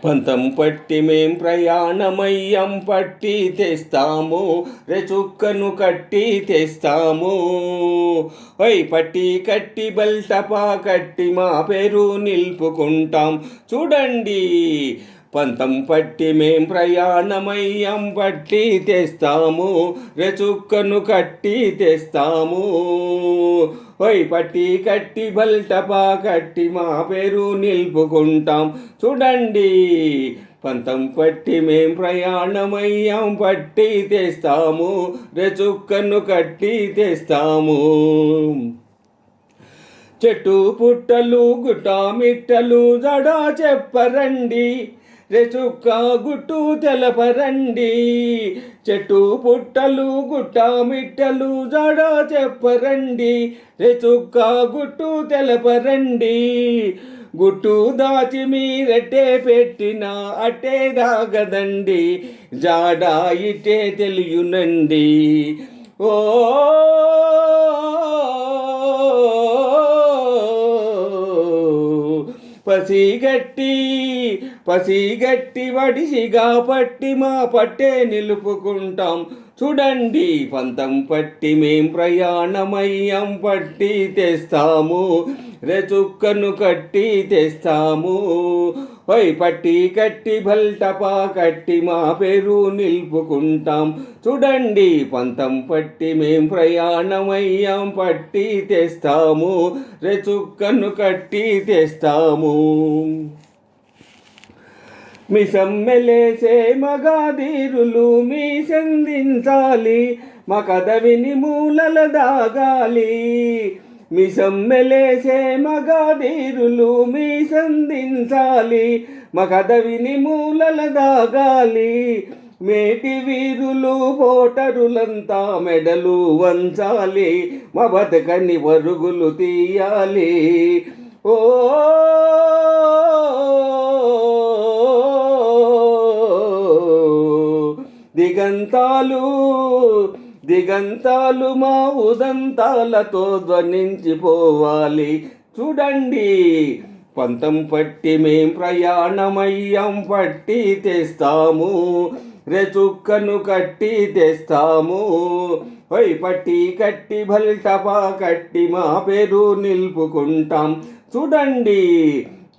పంతం పట్టి మేం ప్రయాణమయ్యం పట్టి తెస్తాము రెచుక్కను కట్టి తెస్తాము. పట్టి కట్టి బల్టపా కట్టి మా పేరు నిలుపుకుంటాం చూడండి. పంతం పట్టి మేం ప్రయాణమయ్యం పట్టి తెస్తాము రెచుక్కను కట్టి తెస్తాము. పట్టి కట్టి బల్టపా కట్టి మా పేరు నిలుపుకుంటాం చూడండి. పంతం పట్టి మేం ప్రయాణమయ్యాం పట్టి తెస్తాము రెచుక్కను కట్టి తెస్తాము. చెట్టు పుట్టలు గుట్టా మిట్టలు జడా చెప్పరండి రెచుక్క గుట్టు తెలపరండి. చెట్టు పుట్టలు గుట్టా మిట్టలు జడా చెప్పరండి రెచుక్క గుట్టు తెలపరండి. గుట్టు దాచి మీరట్టే పెట్టినా అట్టే దాగదండి జాడా ఇట్టే తెలియనండి. ఓ పసిగట్టి వడిసిగా పట్టి మా పట్టే నిలుపుకుంటాం చూడండి. పంతం పట్టి మేం ప్రయాణమయ్యం పట్టి తెస్తాము రెచుక్కను కట్టి తెస్తాము. పట్టి కట్టి బల్టపా కట్టి మా పేరు నిలుపుకుంటాం చూడండి. పంతం పట్టి మేం ప్రయాణమయ్యాం పట్టి తెస్తాము రెచుక్కను కట్టి తెస్తాము. మిసమ్మెలేసే మగాధీరులు మీ సంధించాలి మా కథ విని మూలల దాగాలి. మిసమ్మెలేసే మగాధీరులు మీ సంధించాలి మా కథ విని మూలల దాగాలి. మేటి వీరులు పోటరులంతా మెడలు వంచాలి మా బతకని పరుగులు తీయాలి. ఓ దిగంతాలు మా ఉదంతాలతో ధ్వనించిపోవాలి చూడండి. పంతం పట్టి మేం ప్రయాణమయ్యం పట్టి తెస్తాము రెచుక్కను కట్టి తెస్తాము. పట్టి కట్టి బల్టపా కట్టి మా పేరు నిలుపుకుంటాం చూడండి.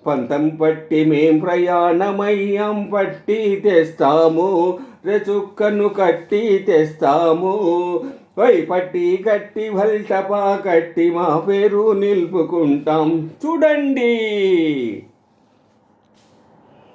పంతం పట్టి మేం ప్రయాణమయ్యం పట్టి తెస్తాము రెచుక్కను కట్టి తెస్తాము. పట్టి కట్టి బల్టపా కట్టి మా పేరు నిలుపుకుంటాం చూడండి.